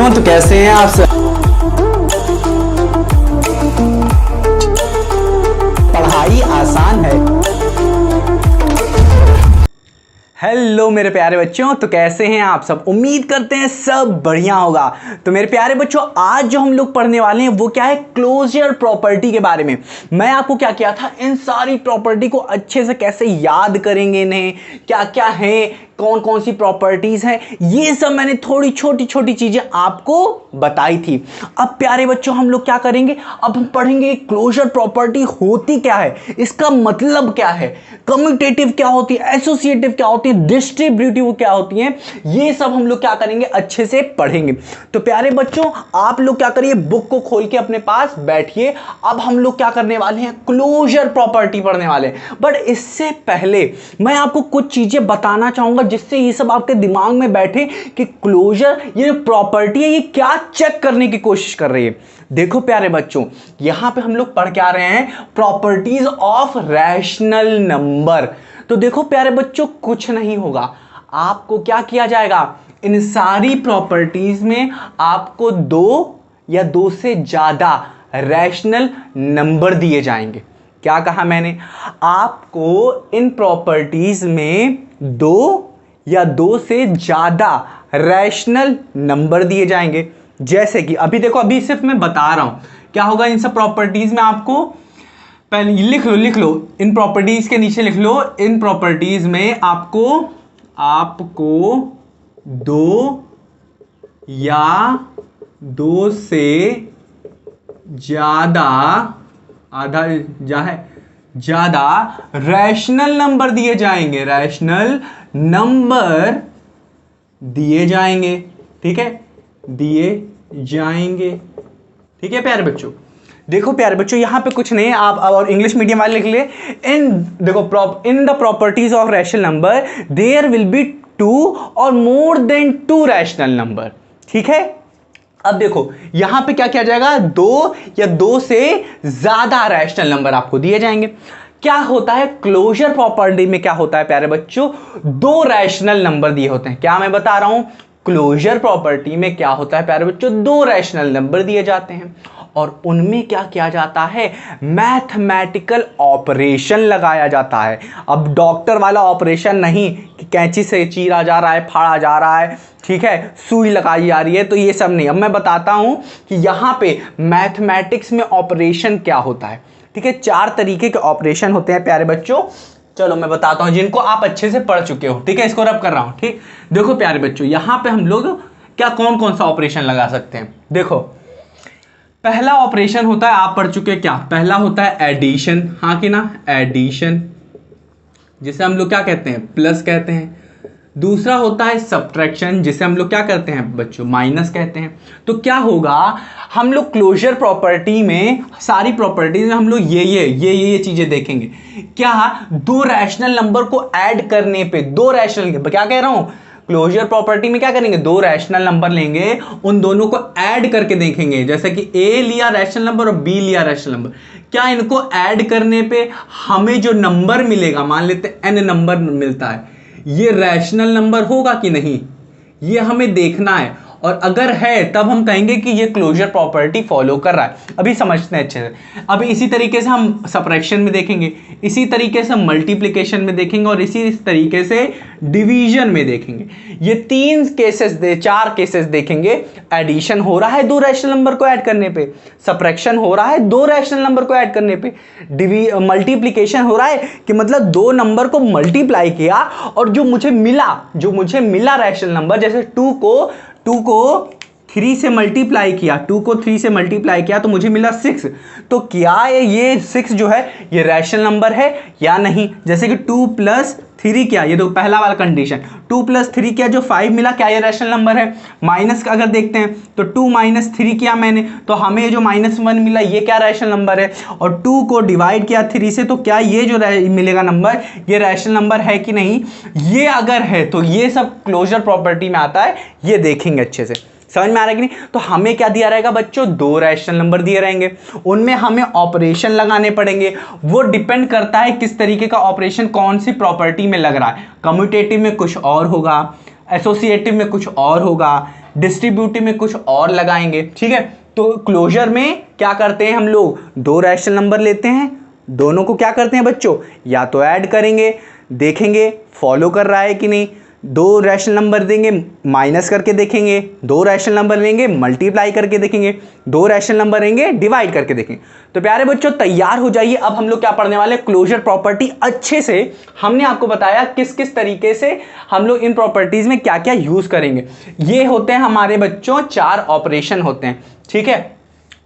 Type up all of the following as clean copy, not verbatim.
बच्चों, तो कैसे हैं आप सब। पढ़ाई आसान है। हेलो मेरे प्यारे बच्चों, तो कैसे हैं आप सब। उम्मीद करते हैं सब बढ़िया होगा। तो मेरे प्यारे बच्चों, आज जो हम लोग पढ़ने वाले हैं वो क्या है, क्लोजर प्रॉपर्टी के बारे में। मैं आपको क्या किया था, इन सारी प्रॉपर्टी को अच्छे से कैसे याद करेंगे, इन्हें क्या क्या है, कौन कौन सी प्रॉपर्टीज हैं, ये सब मैंने थोड़ी छोटी छोटी चीजें आपको बताई थी। अब प्यारे बच्चों हम लोग क्या करेंगे, अब हम पढ़ेंगे क्लोजर प्रॉपर्टी होती क्या है, इसका मतलब क्या है, कम्यूटेटिव क्या होती है, एसोसिएटिव क्या होती है, डिस्ट्रीब्यूटिव क्या होती है, ये सब हम लोग क्या करेंगे, अच्छे से पढ़ेंगे। तो प्यारे बच्चों आप लोग क्या करिए, बुक को खोल के अपने पास बैठिए। अब हम लोग क्या करने वाले हैं, क्लोजर प्रॉपर्टी पढ़ने वाले हैं। बट इससे पहले मैं आपको कुछ चीजें बताना चाहूंगा जिससे ये सब आपके दिमाग में बैठे कि क्लोजर ये प्रॉपर्टी है ये क्या चेक करने की कोशिश कर रही है। देखो प्यारे बच्चों, यहां पे हम लोग पढ़ के आ रहे हैं प्रॉपर्टीज ऑफ रैशनल नंबर। तो देखो प्यारे बच्चों, कुछ नहीं होगा, आपको क्या किया जाएगा, इन सारी प्रॉपर्टीज में आपको दो या दो से ज्यादा रैशनल नंबर दिए जाएंगे। क्या कहा मैंने, आपको इन प्रॉपर्टीज में दो या दो से ज्यादा रैशनल नंबर दिए जाएंगे। जैसे कि अभी देखो, अभी सिर्फ मैं बता रहा हूं क्या होगा इन सब प्रॉपर्टीज में। आपको पहले लिख लो इन प्रॉपर्टीज के नीचे लिख लो, इन प्रॉपर्टीज में आपको दो या दो से ज्यादा ज्यादा रैशनल नंबर दिए जाएंगे, रैशनल नंबर दिए जाएंगे। ठीक है, दिए जाएंगे। ठीक है प्यारे बच्चों, देखो प्यारे बच्चों यहां पे कुछ नहीं, आप और इंग्लिश मीडियम वाले लिख ले, in the properties of rational number there will be two और more than two rational number. ठीक है, अब देखो यहां पे क्या किया जाएगा, दो या दो से ज्यादा रैशनल नंबर आपको दिए जाएंगे। क्या होता है क्लोजर प्रॉपर्टी में, क्या होता है प्यारे बच्चों, दो रैशनल नंबर दिए होते हैं। क्या मैं बता रहा हूं, क्लोजर प्रॉपर्टी में क्या होता है प्यारे बच्चों, दो रैशनल नंबर दिए जाते हैं और उनमें क्या किया जाता है, मैथमेटिकल ऑपरेशन लगाया जाता है। अब डॉक्टर वाला ऑपरेशन नहीं कि कैंची से चीरा जा रहा है, फाड़ा जा रहा है, ठीक है, सुई लगाई जा रही है, तो ये सब नहीं। अब मैं बताता हूं कि यहां पे मैथमेटिक्स में ऑपरेशन क्या होता है। ठीक है, चार तरीके के ऑपरेशन होते हैं प्यारे बच्चों, चलो मैं बताता हूं जिनको आप अच्छे से पढ़ चुके हो। ठीक है, इसको रब कर रहा हूं। ठीक, देखो प्यारे बच्चों यहां पे हम लोग क्या कौन कौन सा ऑपरेशन लगा सकते हैं। देखो पहला ऑपरेशन होता है, आप पढ़ चुके हैं क्या, पहला होता है एडिशन, हाँ कि ना, एडिशन जिसे हम लोग क्या कहते हैं, प्लस कहते हैं। दूसरा होता है सब्ट्रैक्शन जिसे हम लोग क्या करते हैं बच्चों, माइनस कहते हैं। तो क्या होगा, हम लोग क्लोजर प्रॉपर्टी में सारी प्रॉपर्टीज में हम लोग ये चीजें देखेंगे। क्या दो रैशनल नंबर को ऐड करने पे, दो रैशनल, क्या कह रहा हूं, क्लोजर प्रॉपर्टी में क्या करेंगे, दो रैशनल नंबर लेंगे, उन दोनों को ऐड करके देखेंगे। जैसे कि ए लिया रैशनल नंबर और बी लिया रैशनल नंबर, क्या इनको ऐड करने पे हमें जो नंबर मिलेगा, मान लेते हैं एन नंबर मिलता है, ये रैशनल नंबर होगा कि नहीं, ये हमें देखना है। और अगर है तब हम कहेंगे कि ये क्लोजर प्रॉपर्टी फॉलो कर रहा है। अभी समझते हैं अच्छे से। अभी इसी तरीके से हम सब्ट्रैक्शन में देखेंगे, इसी तरीके से मल्टीप्लिकेशन में देखेंगे और इसी तरीके से डिवीजन में देखेंगे। ये तीन केसेस चार केसेस देखेंगे। एडिशन हो रहा है दो रैशनल नंबर को ऐड करने पे, सब्ट्रैक्शन हो रहा है दो रैशनल नंबर को ऐड करने पे, मल्टीप्लिकेशन हो रहा है कि मतलब दो नंबर को मल्टीप्लाई किया और जो मुझे मिला रैशनल नंबर, जैसे टू को 3 से मल्टीप्लाई किया, 2 को 3 से मल्टीप्लाई किया तो मुझे मिला 6। तो क्या ये 6 जो है ये रैशनल नंबर है या नहीं। जैसे कि 2 + 3 क्या, ये तो पहला वाला कंडीशन, 2 + 3 क्या, जो 5 मिला, क्या ये रैशनल नंबर है। माइनस का अगर देखते हैं तो 2 - 3 किया मैंने, तो हमें जो -1 मिला ये क्या रैशनल नंबर है। और 2 को डिवाइड किया 3 से, तो क्या ये जो मिलेगा नंबर ये रैशनल नंबर है कि नहीं। ये अगर है तो ये सब क्लोजर प्रॉपर्टी में आता है, ये देखेंगे अच्छे से। समझ में आ रहा है कि नहीं। तो हमें क्या दिया रहेगा बच्चों, दो रैशनल नंबर दिए रहेंगे, उनमें हमें ऑपरेशन लगाने पड़ेंगे। वो डिपेंड करता है किस तरीके का ऑपरेशन कौन सी प्रॉपर्टी में लग रहा है। कम्यूटेटिव में कुछ और होगा, एसोसिएटिव में कुछ और होगा, डिस्ट्रीब्यूटिव में कुछ और लगाएंगे, ठीक है। तो क्लोजर में क्या करते हैं हम लोग, दो रैशनल नंबर लेते हैं, दोनों को क्या करते हैं बच्चों, या तो ऐड करेंगे, देखेंगे फॉलो कर रहा है कि नहीं, दो रैशनल नंबर देंगे माइनस करके देखेंगे, दो रैशनल नंबर लेंगे मल्टीप्लाई करके देखेंगे, दो रैशनल नंबर लेंगे डिवाइड करके देखेंगे। तो प्यारे बच्चों तैयार हो जाइए, अब हम लोग क्या पढ़ने वाले, क्लोजर प्रॉपर्टी अच्छे से। हमने आपको बताया किस किस तरीके से हम लोग इन प्रॉपर्टीज में क्या क्या यूज करेंगे। ये होते हैं हमारे बच्चों 4 ऑपरेशन होते हैं, ठीक है।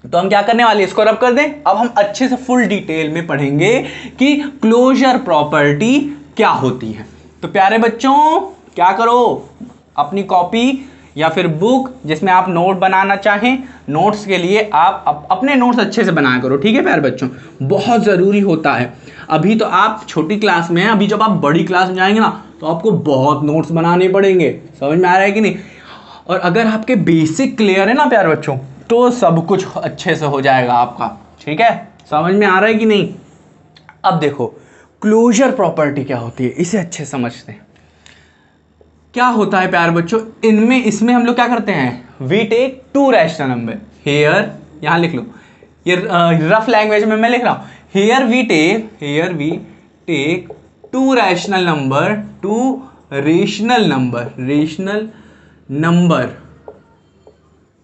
तो हम क्या करने वाले, इसको रब कर दें। अब हम अच्छे से फुल डिटेल में पढ़ेंगे कि क्लोजर प्रॉपर्टी क्या होती है। तो प्यारे बच्चों क्या करो, अपनी कॉपी या फिर बुक जिसमें आप नोट बनाना चाहें, नोट्स के लिए आप अपने नोट्स अच्छे से बनाया करो, ठीक है प्यारे बच्चों, बहुत ज़रूरी होता है। अभी तो आप छोटी क्लास में हैं, अभी जब आप बड़ी क्लास में जाएंगे ना तो आपको बहुत नोट्स बनाने पड़ेंगे, समझ में आ रहा है कि नहीं। और अगर आपके बेसिक क्लियर है ना प्यारे बच्चों, तो सब कुछ अच्छे से हो जाएगा आपका, ठीक है, समझ में आ रहा है कि नहीं। अब देखो क्लोजर प्रॉपर्टी क्या होती है, इसे अच्छे समझते हैं। क्या होता है प्यारे बच्चों, इसमें हम लोग क्या करते हैं, we take two rational number here, यहां लिख लो, ये रफ लैंग्वेज में मैं लिख रहा हूं, here we take two rational number,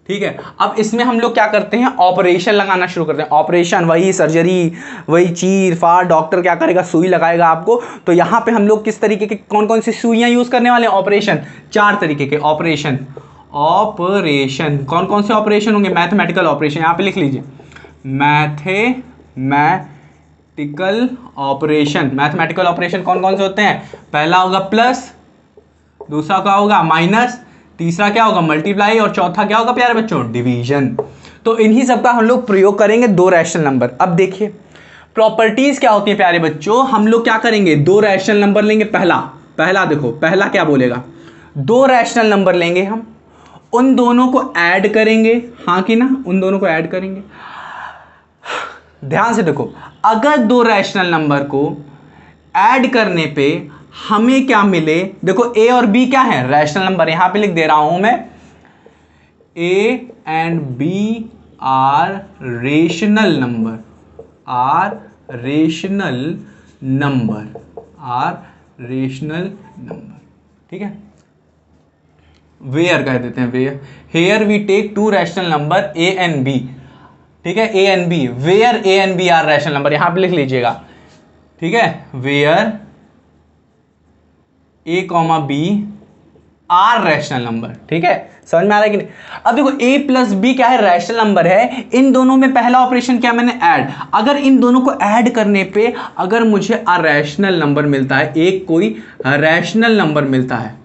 ठीक है। अब इसमें हम लोग क्या करते हैं, ऑपरेशन लगाना शुरू करते हैं। ऑपरेशन वही सर्जरी, वही चीर फाड़, डॉक्टर क्या करेगा, सुई लगाएगा आपको। तो यहाँ पे हम लोग किस तरीके के कौन कौन सी सुइयाँ यूज़ करने वाले हैं, ऑपरेशन, 4 तरीके के ऑपरेशन कौन कौन से ऑपरेशन होंगे, मैथमेटिकल ऑपरेशन, यहाँ पे लिख लीजिए, मैथमेटिकल ऑपरेशन कौन कौन से होते हैं, पहला होगा प्लस, दूसरा क्या होगा माइनस, तीसरा क्या होगा मल्टीप्लाई, और चौथा क्या होगा प्यारे बच्चों, डिवीजन। तो इन्हीं सब का हम लोग प्रयोग करेंगे दो रैशनल नंबर। अब देखिए प्रॉपर्टीज क्या होती है प्यारे बच्चों, हम लोग क्या करेंगे, दो रैशनल नंबर लेंगे, पहला देखो, पहला क्या बोलेगा, दो रैशनल नंबर लेंगे, हम उन दोनों को ऐड करेंगे, हाँ कि ना, उन दोनों को ऐड करेंगे। ध्यान से देखो, अगर दो रैशनल नंबर को ऐड करने पे हमें क्या मिले, देखो ए और बी क्या है, रैशनल नंबर, यहां पे लिख दे रहा हूं मैं, A and B are rational number, ठीक है, वेयर कह देते हैं, where, here we take two rational number A and B, ठीक है, A and B, where A and B are rational number, यहां पे लिख लीजिएगा, ठीक है, where A comma B are rational number, ठीक है, समझ में आ रहा है कि नहीं। अब देखो ए प्लस बी क्या है, रैशनल नंबर है, इन दोनों में पहला ऑपरेशन क्या मैंने ऐड, अगर इन दोनों को ऐड करने पे अगर मुझे अरैशनल नंबर मिलता है, एक कोई रैशनल नंबर मिलता है,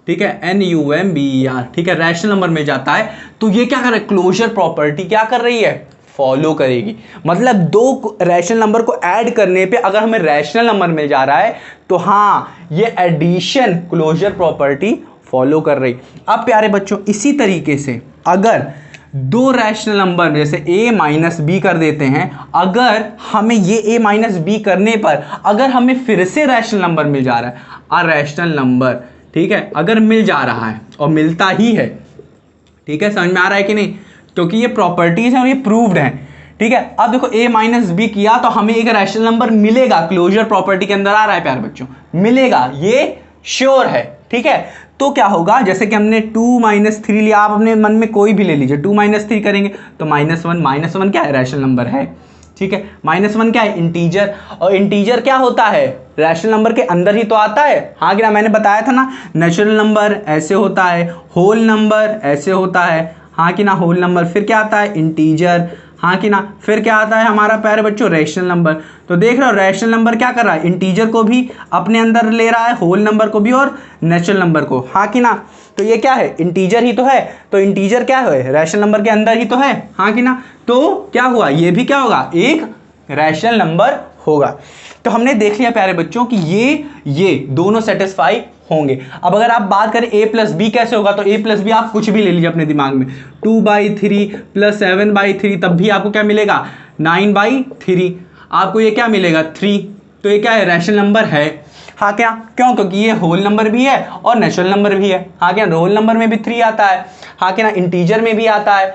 ठीक है, NUMBER, ठीक है, रैशनल नंबर मिल जाता है, तो ये क्या कर रहा है, क्लोजर प्रॉपर्टी क्या कर रही है, फॉलो करेगी। मतलब दो रैशनल नंबर को ऐड करने पे अगर हमें रैशनल नंबर मिल जा रहा है तो हाँ ये एडिशन क्लोजर प्रॉपर्टी फॉलो कर रही। अब प्यारे बच्चों इसी तरीके से अगर दो रैशनल नंबर जैसे a माइनस बी कर देते हैं, अगर हमें ये a माइनस बी करने पर अगर हमें फिर से रैशनल नंबर मिल जा रहा है, अरैशनल नंबर, ठीक है, अगर मिल जा रहा है और मिलता ही है, ठीक है, समझ में आ रहा है कि नहीं, क्योंकि ये प्रॉपर्टीज हैं और ये प्रूव्ड हैं, ठीक है। अब देखो a माइनस बी किया तो हमें एक रैशनल नंबर मिलेगा, क्लोजर प्रॉपर्टी के अंदर आ रहा है प्यारे बच्चों, मिलेगा, ये श्योर है, ठीक है। तो क्या होगा, जैसे कि हमने 2 माइनस 3 लिया, आप अपने मन में कोई भी ले लीजिए, 2 माइनस 3 करेंगे तो -1 क्या है, रैशनल नंबर है, ठीक है, -1 क्या है, इंटीजर, और इंटीजर क्या होता है, रैशनल नंबर के अंदर ही तो आता है, हाँ कि ना, मैंने बताया था ना, नेचुरल नंबर ऐसे होता है, होल नंबर ऐसे होता है, हाँ कि ना, होल नंबर, फिर क्या आता है, इंटीजर, हाँ कि ना, फिर क्या आता है हमारा प्यारे बच्चों, रैशनल नंबर। तो देख रहे हो रैशनल नंबर क्या कर रहा है, इंटीजर को भी अपने अंदर ले रहा है, होल नंबर को भी और नेचुरल नंबर को, हाँ कि ना। तो ये क्या है, इंटीजर ही तो है, तो इंटीजर क्या है, रैशनल नंबर के अंदर ही तो है, हाँ कि ना। तो क्या हुआ, ये भी क्या होगा, एक रैशनल नंबर होगा। तो हमने देख लिया प्यारे बच्चों कि ये दोनों सेटिस्फाई होंगे। अब अगर आप बात करें a प्लस बी कैसे होगा, तो a प्लस बी आप कुछ भी ले लीजिए अपने दिमाग में, 2/3 प्लस 7/3, तब भी आपको क्या मिलेगा, 9/3, आपको ये क्या मिलेगा, 3। तो ये क्या है, रैशनल नंबर है। हाँ क्या, क्यों? क्योंकि ये होल नंबर भी है और नेचुरल नंबर भी है। हाँ क्या, रोल नंबर में भी 3 आता है। हाँ क्या ना, इंटीजर में भी आता है,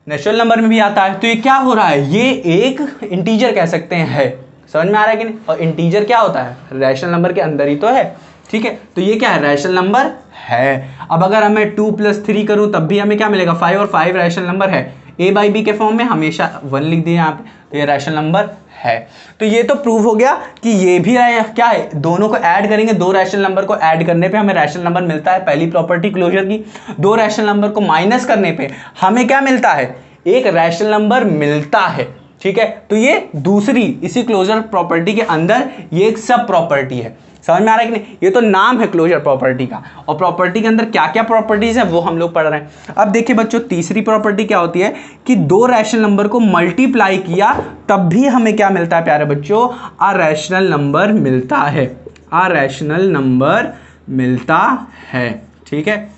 नेचुरल नंबर में भी आता है। तो ये क्या हो रहा है, ये एक इंटीजर कह सकते हैं है। समझ में आ रहा है कि नहीं? और इंटीजर क्या होता है, रैशनल नंबर के अंदर ही तो है। ठीक है, तो ये क्या है, रैशनल नंबर है। अब अगर मैं 2 + 3 करूं तब भी हमें क्या मिलेगा, 5, और 5 रैशनल नंबर है। a/b के फॉर्म में हमेशा 1 लिख दिया यहाँ पे, तो ये रैशनल नंबर है। तो ये तो प्रूव हो गया कि ये भी क्या है, दोनों को ऐड करेंगे, 2 रैशनल नंबर को ऐड करने पे हमें रैशनल नंबर मिलता है, पहली प्रॉपर्टी क्लोजर की। 2 रैशनल नंबर को माइनस करने पे हमें क्या मिलता है, एक रैशनल नंबर मिलता है। ठीक है, तो ये दूसरी इसी क्लोजर प्रॉपर्टी के अंदर ये एक सब प्रॉपर्टी है। समझ में आ रहा है कि नहीं? ये तो नाम है क्लोजर प्रॉपर्टी का, और प्रॉपर्टी के अंदर क्या क्या प्रॉपर्टीज है वो हम लोग पढ़ रहे हैं। अब देखिए बच्चों, तीसरी प्रॉपर्टी क्या होती है कि 2 रैशनल नंबर को मल्टीप्लाई किया तब भी हमें क्या मिलता है प्यारे बच्चों, अरैशनल नंबर मिलता है। अरैशनल नंबर मिलता है। ठीक है,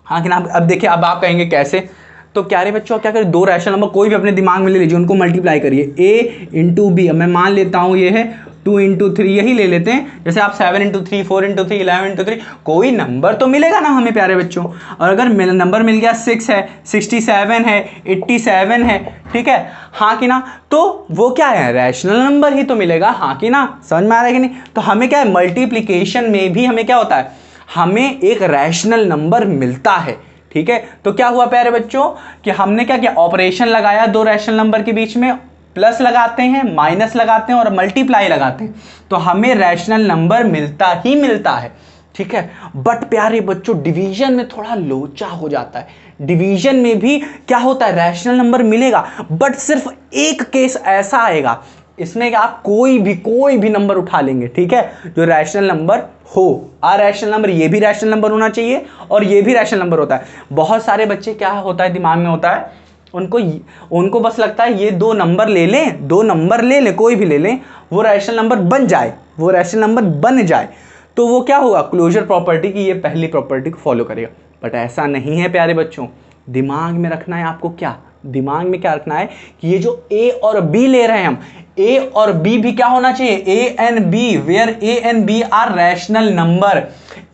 हाँ कि ना। अब देखिए, अब आप कहेंगे कैसे, तो क्या रे बच्चों, क्या करें, 2 रैशनल नंबर कोई भी अपने दिमाग में ले लीजिए, उनको मल्टीप्लाई करिए। a × b, मैं मान लेता हूं ये है 2 × 3, यही ले लेते हैं। जैसे आप 7 × 3, 4 × 3, 11 × 3, कोई नंबर तो मिलेगा ना हमें प्यारे बच्चों। और अगर नंबर मिल गया 6 है, 67 है, 87 है, ठीक है, हाँ कि ना, तो वो क्या है, रैशनल नंबर ही तो मिलेगा। हाँ कि ना, समझ में आ रहा है कि नहीं? तो हमें क्या है, मल्टीप्लीकेशन में भी हमें क्या होता है, हमें एक रैशनल नंबर मिलता है। ठीक है, तो क्या हुआ प्यारे बच्चों कि हमने क्या किया, ऑपरेशन लगाया 2 रैशनल नंबर के बीच में, प्लस लगाते हैं, माइनस लगाते हैं और मल्टीप्लाई लगाते हैं, तो हमें रैशनल नंबर मिलता ही मिलता है। ठीक है, बट प्यारे बच्चों डिवीजन में थोड़ा लोचा हो जाता है। डिवीजन में भी क्या होता है, रैशनल नंबर मिलेगा, बट सिर्फ एक केस ऐसा आएगा, इसमें कि आप कोई भी नंबर उठा लेंगे, ठीक है, जो रैशनल नंबर हो। अरैशनल नंबर, ये भी रैशनल नंबर होना चाहिए और ये भी रैशनल नंबर होता है। बहुत सारे बच्चे क्या होता है, दिमाग में होता है, उनको बस लगता है ये 2 नंबर ले लें, 2 नंबर ले लें, कोई भी ले लें, वो रैशनल नंबर बन जाए, वो रैशनल नंबर बन जाए, तो वो क्या होगा, क्लोजर प्रॉपर्टी की ये पहली प्रॉपर्टी को फॉलो करेगा। बट ऐसा नहीं है प्यारे बच्चों, दिमाग में रखना है आपको, क्या दिमाग में क्या रखना है कि ये जो a और b ले रहे हैं हम, a और b भी क्या होना चाहिए, a and b, where a and b are rational number,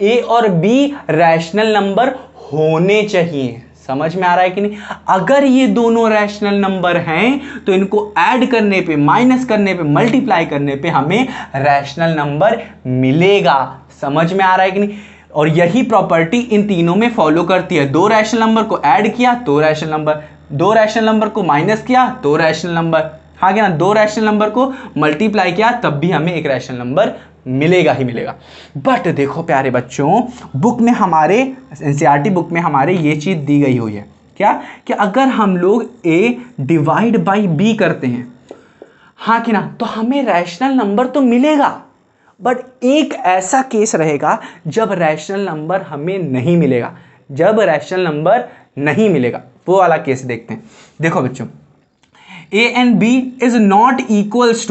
a और b रैशनल नंबर होने चाहिए। समझ में आ रहा है कि नहीं? अगर ये दोनों रैशनल नंबर हैं तो इनको ऐड करने पे, माइनस करने पे, मल्टीप्लाई करने पे हमें रैशनल नंबर मिलेगा। समझ में आ रहा है कि नहीं? और यही प्रॉपर्टी इन तीनों में फॉलो करती है। 2 रैशनल नंबर को ऐड किया तो रैशनल नंबर, 2 रैशनल नंबर को माइनस किया तो रैशनल नंबर, हाँ क्या ना, 2 रैशनल नंबर को मल्टीप्लाई किया तब भी हमें एक रैशनल नंबर मिलेगा ही मिलेगा। बट देखो प्यारे बच्चों, बुक में हमारे, एनसीईआरटी बुक में हमारे ये चीज दी गई हुई है, क्या कि अगर हम लोग a डिवाइड बाई b करते हैं, हाँ कि ना, तो हमें रैशनल नंबर तो मिलेगा, बट एक ऐसा केस रहेगा जब रैशनल नंबर हमें नहीं मिलेगा, जब रैशनल नंबर नहीं मिलेगा, वो वाला केस देखते हैं। देखो बच्चों, a and b is not equals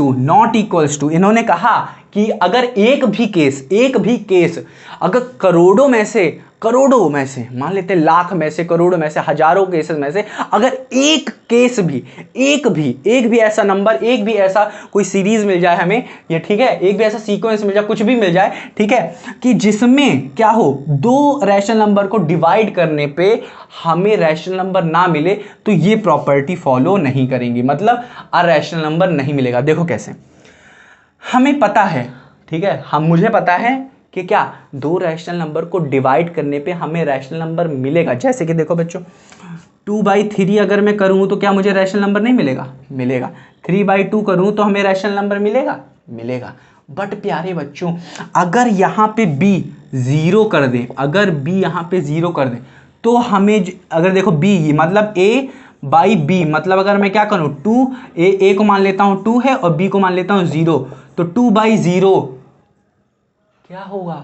to, इन्होंने कहा कि अगर एक भी केस अगर करोड़ों में से मान लेते हैं, लाख में से, करोड़ों में से, हजारों केसेस में से अगर एक भी ऐसा नंबर, एक भी ऐसा कोई सीरीज मिल जाए हमें, ये ठीक है, एक भी ऐसा सीक्वेंस मिल जाए, कुछ भी मिल जाए, ठीक है, कि जिसमें क्या हो, 2 रैशनल नंबर को डिवाइड करने पे हमें रैशनल नंबर ना मिले, तो ये प्रॉपर्टी फॉलो नहीं करेंगी, मतलब अरैशनल नंबर नहीं मिलेगा। देखो कैसे, हमें पता है, ठीक है, मुझे पता है कि क्या 2 रैशनल नंबर को डिवाइड करने पे हमें रैशनल नंबर मिलेगा। जैसे कि देखो बच्चों, 2/3 अगर मैं करूं तो क्या मुझे रैशनल नंबर नहीं मिलेगा। 3/2 करूं तो हमें रैशनल नंबर मिलेगा। बट प्यारे बच्चों, अगर यहाँ पे b 0 कर दें, तो हमें, अगर देखो b मतलब a/b, मतलब अगर मैं क्या करूं, a को मान लेता हूं 2 है और b को मान लेता हूं 0, तो 2/0 क्या होगा,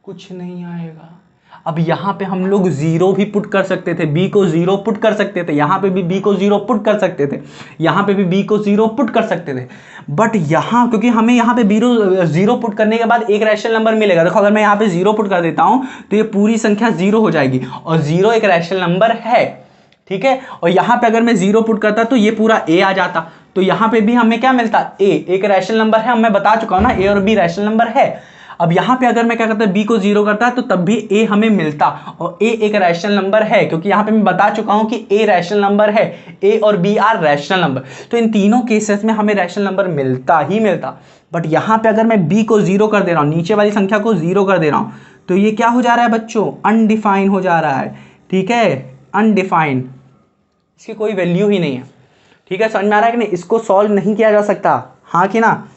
कुछ नहीं आएगा। अब यहां पे हम लोग 0 भी पुट कर सकते थे, b को 0 पुट कर सकते थे, यहां पे भी b को 0 पुट कर सकते थे, यहां पे भी b को 0 पुट कर सकते थे, बट यहां, क्योंकि हमें यहां पे 0 पुट करने के बाद एक रैशनल नंबर मिलेगा। देखो, अगर मैं यहां पे 0 पुट कर देता हूं तो ये पूरी संख्या 0 हो जाएगी, और 0 एक रैशनल नंबर है, ठीक है, और यहां पे अगर मैं 0 पुट करता तो ये पूरा a आ जाता, तो यहां पे भी हमें क्या मिलता, a एक रैशनल नंबर है, मैं बता चुका हूं ना, a और b रैशनल नंबर है। अब यहाँ पे अगर मैं क्या करता बी को 0 करता तो तब भी ए हमें मिलता, और ए एक रैशनल नंबर है, क्योंकि यहाँ पे मैं बता चुका हूँ कि ए रैशनल नंबर है, ए और बी आर रैशनल नंबर, तो इन तीनों केसेस में हमें रैशनल नंबर मिलता ही मिलता। बट यहाँ पे अगर मैं बी को 0 कर दे रहा हूँ, नीचे वाली संख्या को 0 कर दे रहा हूँ, तो ये क्या हो जा रहा है बच्चों, अनडिफाइन हो जा रहा है, ठीक है, अनडिफाइंड, इसकी कोई वैल्यू ही नहीं है, ठीक है, समझ में आ रहा है कि नहीं, इसको सॉल्व नहीं किया जा सकता, हाँ कि ना,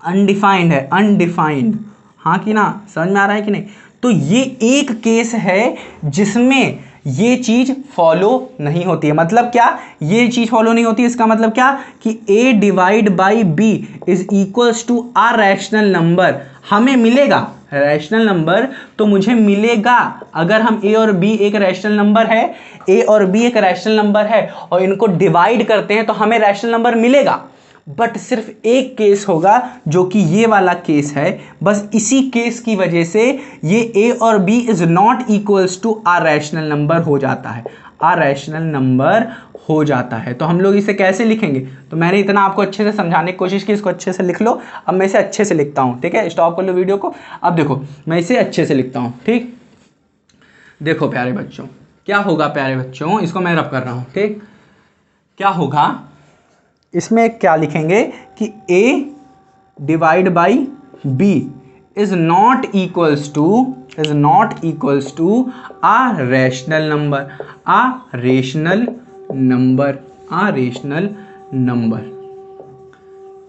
अनडिफाइंड है, अनडिफाइंड, हाँ कि ना, समझ में आ रहा है कि नहीं। तो ये एक केस है जिसमें ये चीज फॉलो नहीं होती है, मतलब क्या, ये चीज फॉलो नहीं होती है, इसका मतलब क्या कि a divide by b is equals to a rational number, हमें मिलेगा रैशनल नंबर, तो मुझे मिलेगा अगर हम a और b एक रैशनल नंबर है, a और b एक रैशनल नंबर है और इनको डिवाइड करते हैं तो हमें रैशनल नंबर मिलेगा। बट सिर्फ एक केस होगा जो कि ये वाला केस है, बस इसी केस की वजह से ये a और b is not equals to a rational number हो जाता है, आ रैशनल नंबर हो जाता है। तो हम लोग इसे कैसे लिखेंगे, तो मैंने इतना आपको अच्छे से समझाने की कोशिश की, इसको अच्छे से लिख लो। अब मैं इसे अच्छे से लिखता हूँ, ठीक है, स्टॉप कर लो वीडियो को। अब देखो मैं इसे अच्छे से लिखता हूँ, ठीक, देखो प्यारे बच्चों क्या होगा, प्यारे बच्चों इसको मैं रब कर रहा हूँ, ठीक, क्या होगा इसमें, क्या लिखेंगे कि a divide by b is not equals to a rational number, a rational number, a rational number.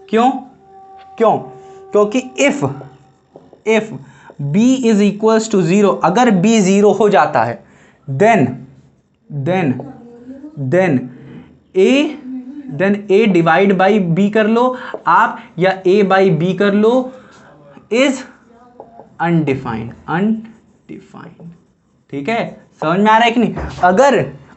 क्यों, क्योंकि if b is equals to 0, अगर b 0 हो जाता है then a divide by b कर लो आप, या a बाई b कर लो, इज अनडिफाइंड, ठीक है, समझ में आ रहा है कि नहीं।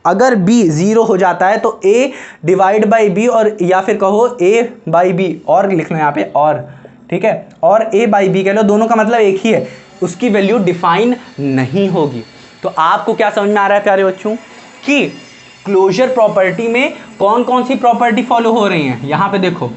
अगर b 0 हो जाता है तो a डिवाइड बाई b, और या फिर कहो a बाई b, और लिख लो यहाँ पे और, ठीक है, और a बाई b कह लो, दोनों का मतलब एक ही है, उसकी वैल्यू डिफाइन नहीं होगी। तो आपको क्या समझ में आ रहा है प्यारे बच्चों कि क्लोजर प्रॉपर्टी में कौन कौन सी प्रॉपर्टी फॉलो हो रही हैं। यहां पे देखो,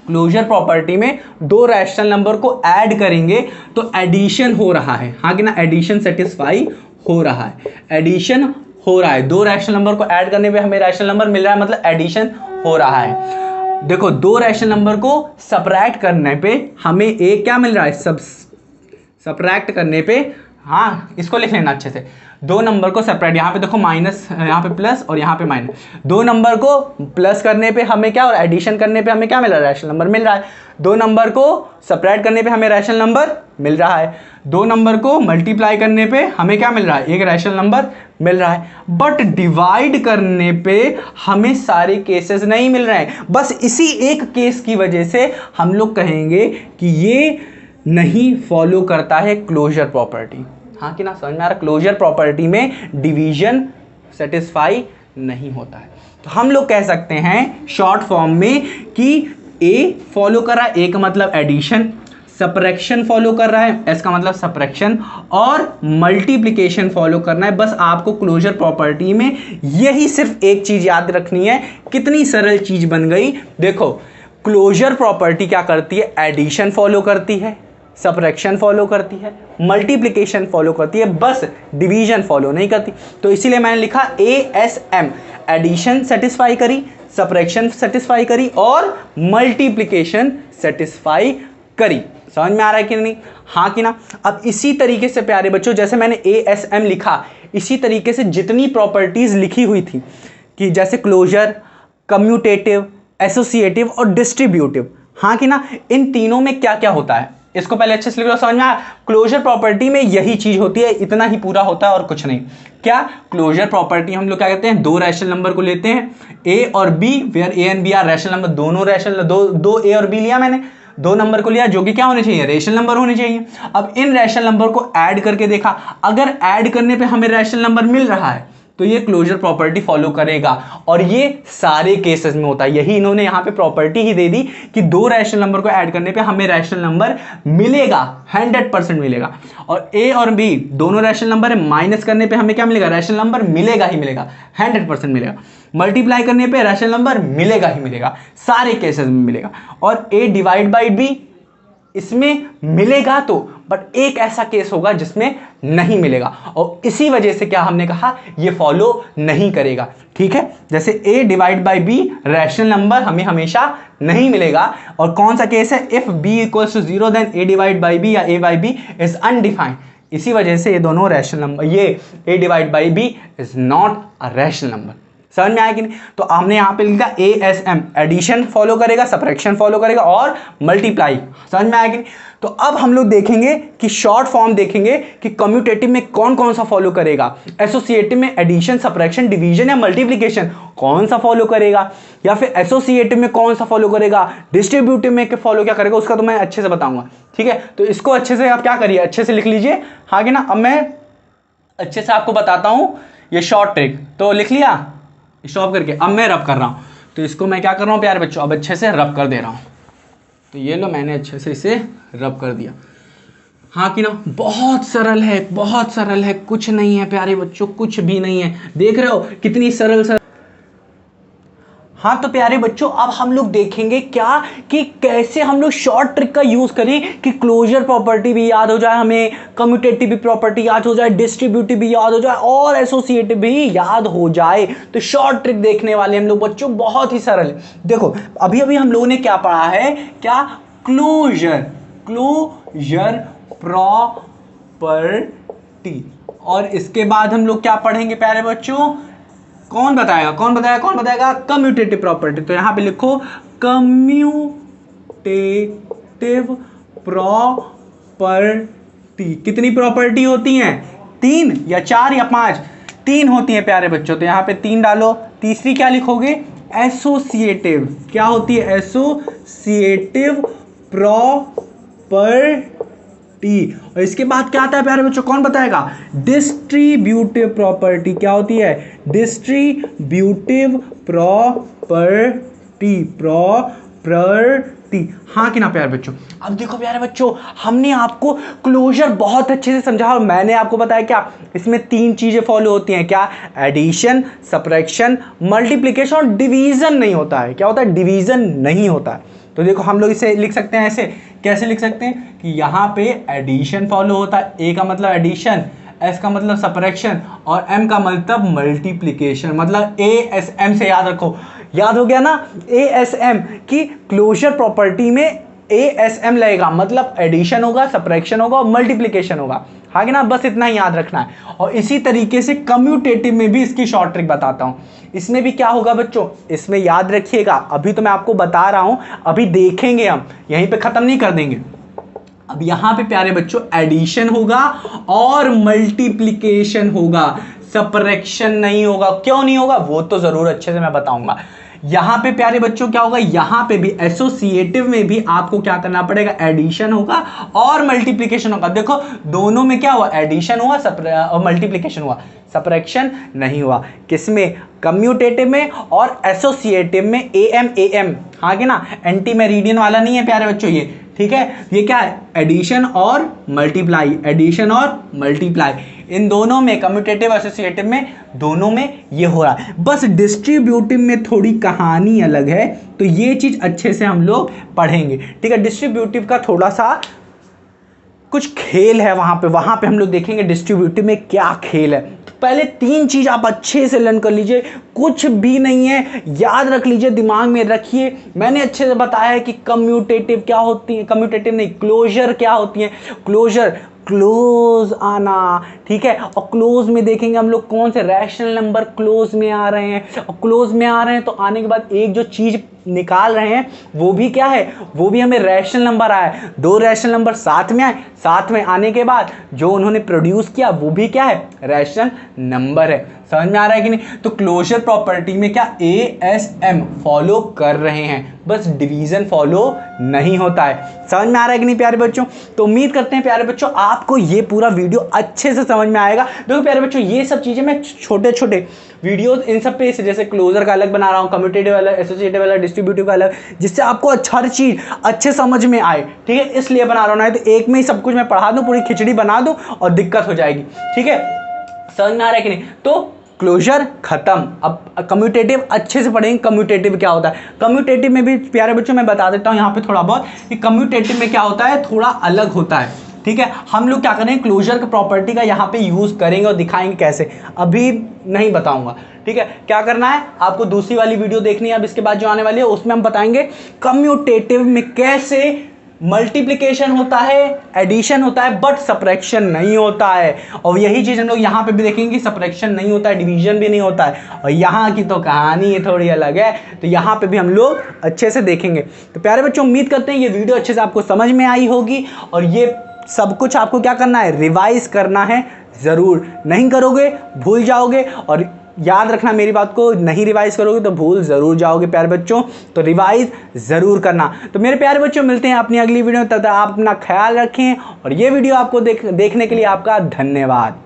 क्लोजर प्रॉपर्टी में दो रैशनल नंबर को ऐड करेंगे तो एडिशन हो रहा है, हाँ कि ना, एडिशन सेटिस्फाई हो रहा है, एडिशन हो रहा है, दो रैशनल नंबर को ऐड करने पे हमें रैशनल नंबर मिल रहा है, मतलब एडिशन हो रहा है। देखो दो रैशनल नंबर को सबट्रैक्ट करने पे हमें एक क्या मिल रहा है, सबट्रैक्ट करने पे, हाँ इसको लिख लेना अच्छे से, दो नंबर को सेपरेट, यहाँ पे देखो माइनस, यहाँ पे प्लस और यहाँ पे माइनस, दो नंबर को प्लस करने पे हमें क्या, और एडिशन करने पे हमें क्या मिल रहा है, रैशनल नंबर मिल रहा है। दो नंबर को सेपरेट करने पे हमें रैशनल नंबर मिल रहा है, दो नंबर को मल्टीप्लाई करने पे हमें क्या मिल रहा है, एक रैशनल नंबर मिल रहा है। बट डिवाइड करने पे हमें सारे केसेस नहीं मिल रहे हैं, बस इसी एक केस की वजह से हम लोग कहेंगे कि ये नहीं फॉलो करता है क्लोजर प्रॉपर्टी, हाँ कि ना, समझ में आ रहा, क्लोजर प्रॉपर्टी में डिवीजन सेटिस्फाई नहीं होता है। तो हम लोग कह सकते हैं शॉर्ट फॉर्म में कि ए फॉलो कर रहा है, ए का मतलब एडिशन, सब्ट्रैक्शन फॉलो कर रहा है, एस का मतलब सब्ट्रैक्शन, और मल्टीप्लिकेशन फॉलो करना है। बस आपको क्लोजर प्रॉपर्टी में यही सिर्फ एक चीज याद रखनी है। कितनी सरल चीज बन गई, देखो क्लोजर प्रॉपर्टी क्या करती है, एडिशन फॉलो करती है, सब्ट्रैक्शन फॉलो करती है, मल्टीप्लिकेशन फॉलो करती है, बस डिवीजन फॉलो नहीं करती। तो इसीलिए मैंने लिखा ASM, एडिशन सेटिस्फाई करी, सब्ट्रैक्शन सेटिस्फाई करी और मल्टीप्लिकेशन सेटिस्फाई करी। समझ में आ रहा है कि नहीं, हाँ कि ना। अब इसी तरीके से प्यारे बच्चों, जैसे मैंने ASM लिखा, इसी तरीके से जितनी प्रॉपर्टीज लिखी हुई थी कि जैसे क्लोजर, कम्यूटेटिव, एसोसिएटिव और डिस्ट्रीब्यूटिव, हाँ कि ना, इन तीनों में क्या क्या होता है इसको पहले अच्छे से लिख लो, समझ में आया। क्लोजर प्रॉपर्टी में यही चीज होती है, इतना ही पूरा होता है और कुछ नहीं। क्या क्लोजर प्रॉपर्टी हम लोग क्या कहते हैं, दो रैशनल नंबर को लेते हैं a और b, where a and b are rational number, दोनों रैशनल, दो a और b लिया मैंने, दो नंबर को लिया जो कि क्या होने चाहिए, रैशनल नंबर होने चाहिए। अब इन रैशनल नंबर को ऐड करके देखा, अगर ऐड करने पे हमें रैशनल नंबर मिल रहा है तो ये क्लोजर प्रॉपर्टी फॉलो करेगा, और ये सारे केसेस में होता है। यही इन्होंने यहाँ पे प्रॉपर्टी ही दे दी कि दो रैशनल नंबर को ऐड करने पे हमें रैशनल नंबर मिलेगा, 100% मिलेगा। और a और b दोनों रैशनल नंबर है, माइनस करने पे हमें क्या मिलेगा, रैशनल नंबर मिलेगा ही मिलेगा, 100% मिलेगा। मल्टीप्लाई करने पे रैशनल नंबर मिलेगा ही मिलेगा, सारे केसेस में मिलेगा। और a डिवाइड बाई b, इसमें मिलेगा तो, बट एक ऐसा केस होगा जिसमें नहीं मिलेगा, और इसी वजह से क्या हमने कहा ये फॉलो नहीं करेगा। ठीक है, जैसे a divide by b rational number हमें हमेशा नहीं मिलेगा, और कौन सा केस है, if b equals to 0 then a divide by b या a by b is undefined. इसी वजह से ये दोनों रैशनल नंबर, ये a divide by b is not a rational number. समझ में आया कि नहीं? तो हमने यहाँ पे लिखा ASM, एडिशन फॉलो करेगा, सब्ट्रैक्शन फॉलो करेगा और मल्टीप्लाई। समझ में आया कि नहीं? तो अब हम लोग देखेंगे कि शॉर्ट फॉर्म देखेंगे कि कम्यूटेटिव में कौन कौन सा फॉलो करेगा, एसोसिएटिव में एडिशन, सब्ट्रैक्शन, डिवीजन या मल्टीप्लिकेशन कौन सा फॉलो करेगा, या फिर एसोसिएटिव में कौन सा फॉलो करेगा, डिस्ट्रीब्यूटिव में फॉलो क्या करेगा, उसका तो मैं अच्छे से बताऊंगा। ठीक है, तो इसको अच्छे से आप क्या करिए, अच्छे से लिख लीजिए। हाँ कि ना, अब मैं अच्छे से आपको बताता हूं ये शॉर्ट ट्रिक। तो लिख लिया, स्टॉप करके अब मैं रब कर रहा हूं, तो इसको मैं क्या कर रहा हूं प्यारे बच्चों, अब अच्छे से रब कर दे रहा हूं। तो ये लो, मैंने अच्छे से इसे रब कर दिया। हाँ कि ना, बहुत सरल है, बहुत सरल है, कुछ नहीं है प्यारे बच्चों, कुछ भी नहीं है। देख रहे हो कितनी सरल। हाँ तो प्यारे बच्चों, अब हम लोग देखेंगे क्या कि कैसे हम लोग शॉर्ट ट्रिक का यूज करें कि क्लोजर प्रॉपर्टी भी याद हो जाए, हमें कम्यूटेटिव भी प्रॉपर्टी याद हो जाए, डिस्ट्रीब्यूटिव भी याद हो जाए और एसोसिएटिव भी याद हो जाए। तो शॉर्ट ट्रिक देखने वाले हम लोग बच्चों, बहुत ही सरल। देखो अभी अभी हम लोगों ने क्या पढ़ा है, क्या, क्लोजर प्रॉपर्टी, और इसके बाद हम लोग क्या पढ़ेंगे प्यारे बच्चों, कौन बताएगा, कम्यूटेटिव प्रॉपर्टी। तो यहां पे लिखो कम्यूटेटिव प्रॉपर्टी। कितनी प्रॉपर्टी होती हैं, 3 या 4 या 5? 3 होती हैं प्यारे बच्चों, तो यहां पे 3 डालो। तीसरी क्या लिखोगे, एसोसिएटिव। क्या होती है, एसोसिएटिव प्रॉपर्टी। और इसके बाद क्या आता है प्यारे बच्चों, कौन बताएगा, डिस्ट्रीब्यूटिव प्रॉपर्टी। क्या होती है, डिस्ट्रीब्यूटिव प्रॉपर्टी। हाँ कि ना प्यारे बच्चों? अब देखो प्यारे बच्चों, हमने आपको क्लोजर बहुत अच्छे से समझा, और मैंने आपको बताया क्या इसमें 3 चीजें फॉलो होती हैं, क्या, एडिशन, सब्ट्रैक्शन, मल्टीप्लिकेशन और डिवीजन नहीं होता है। क्या होता है, डिवीजन नहीं होता है। तो देखो हम लोग इसे लिख सकते हैं ऐसे, कैसे लिख सकते हैं कि यहाँ पे एडिशन फॉलो होता है, ए का मतलब एडिशन, एस का मतलब सब्ट्रैक्शन और एम का मतलब मल्टीप्लिकेशन। मतलब ASM से याद रखो, याद हो गया ना, ASM की क्लोजर प्रॉपर्टी में ASM लगेगा, मतलब एडिशन होगा, सब्ट्रैक्शन होगा और मल्टीप्लिकेशन होगा। हाँ कि ना, बस इतना ही याद रखना है। और इसी तरीके से कम्यूटेटिव में भी इसकी शॉर्ट ट्रिक बताता हूं। इसमें भी क्या होगा बच्चों, इसमें याद रखिएगा, अभी तो मैं आपको बता रहा हूं, अभी देखेंगे हम, यहीं पे खत्म नहीं कर देंगे। अब यहां पे प्यारे बच्चों एडिशन होगा और मल्टीप्लिकेशन होगा, सब्ट्रैक्शन नहीं होगा। क्यों नहीं होगा, वो तो जरूर अच्छे से मैं बताऊंगा। यहां पे प्यारे बच्चों क्या होगा, यहां पे भी एसोसिएटिव में भी आपको क्या करना पड़ेगा, एडिशन होगा और मल्टीप्लिकेशन होगा। देखो दोनों में क्या हुआ, एडिशन हुआ और मल्टीप्लिकेशन हुआ, सब्ट्रैक्शन नहीं हुआ। किसमें, कम्यूटेटिव में और एसोसिएटिव में AM। हाँ कि ना, एंटी मेरिडियन वाला नहीं है प्यारे बच्चों ये। ठीक है, ये क्या है, एडिशन और मल्टीप्लाई, एडिशन और मल्टीप्लाई, इन दोनों में, कम्यूटेटिव एसोसिएटिव में, दोनों में ये हो रहा है। बस डिस्ट्रीब्यूटिव में थोड़ी कहानी अलग है, तो ये चीज अच्छे से हम लोग पढ़ेंगे। ठीक है, डिस्ट्रीब्यूटिव का थोड़ा सा कुछ खेल है वहां पे हम लोग देखेंगे डिस्ट्रीब्यूटिव में क्या खेल है। तो पहले 3 चीज आप अच्छे से लर्न कर लीजिए, कुछ भी नहीं है, याद रख लीजिए, दिमाग में रखिए। मैंने अच्छे से बताया है कि कम्यूटेटिव क्या होती है, कम्यूटेटिव नहीं, क्लोजर क्या होती है, क्लोजर, क्लोज आना। ठीक है, और क्लोज में देखेंगे हम लोग कौन से रैशनल नंबर क्लोज में आ रहे हैं, और क्लोज में आ रहे हैं तो आने के बाद एक जो चीज निकाल रहे हैं वो भी क्या है, वो भी हमें रैशनल नंबर आया है। 2 रैशनल नंबर साथ में आए, साथ में आने के बाद जो उन्होंने प्रोड्यूस किया वो भी क्या है, रैशनल नंबर है। समझ में आ रहा है कि नहीं? तो क्लोजर प्रॉपर्टी में क्या, ASM फॉलो कर रहे हैं, बस डिवीजन फॉलो नहीं होता है। समझ में आ रहा है कि नहीं प्यारे बच्चों? तो उम्मीद करते हैं प्यारे बच्चों आपको ये पूरा वीडियो अच्छे से समझ में आएगा। देखो प्यारे बच्चों, ये सब चीजें मैं छोटे छोटे वीडियोस इन सब पे, जैसे क्लोजर का अलग बना रहा हूँ, कम्यूटेटिव अलग, एसोसिएटिव अलग, डिस्ट्रीब्यूटिव का अलग, जिससे आपको हर चीज अच्छे समझ में आए। ठीक है, इसलिए बना रहा हूँ, नहीं तो एक में ही सब कुछ मैं पढ़ा दूं, पूरी खिचड़ी बना दूं और दिक्कत हो जाएगी। ठीक है, समझ में आ रहा है कि नहीं? तो क्लोजर खत्म। अब कम्यूटेटिव अच्छे से पढ़ेंगे। कम्यूटेटिव क्या होता है, कम्यूटेटिव में भी प्यारे बच्चों मैं बता देता हूँ यहाँ पे थोड़ा बहुत कि कम्यूटेटिव में क्या होता है, थोड़ा अलग होता है, ठीक है। हम लोग क्या करेंगे, क्लोजर का प्रॉपर्टी का यहाँ पे यूज करेंगे और दिखाएंगे कैसे, अभी नहीं बताऊंगा, ठीक है। क्या करना है आपको, दूसरी वाली वीडियो देखनी है अब इसके बाद जो आने वाली है, उसमें हम बताएंगे कम्यूटेटिव में कैसे मल्टीप्लिकेशन होता है, एडिशन होता है, बट सब्ट्रैक्शन नहीं होता है। और यही चीज हम लोग यहाँ पे भी देखेंगे कि सब्ट्रैक्शन नहीं होता है, डिवीजन भी नहीं होता है। और यहाँ की तो कहानी थोड़ी अलग है, तो यहाँ पे भी हम लोग अच्छे से देखेंगे। तो प्यारे बच्चों उम्मीद करते हैं ये वीडियो अच्छे से आपको समझ में आई होगी, और ये सब कुछ आपको क्या करना है, रिवाइज करना है जरूर। नहीं करोगे भूल जाओगे, और याद रखना मेरी बात को, नहीं रिवाइज करोगे तो भूल जरूर जाओगे प्यारे बच्चों, तो रिवाइज जरूर करना। तो मेरे प्यारे बच्चों मिलते हैं अपनी अगली वीडियो में, तब तक आप अपना ख्याल रखें, और ये वीडियो आपको देखने के लिए आपका धन्यवाद।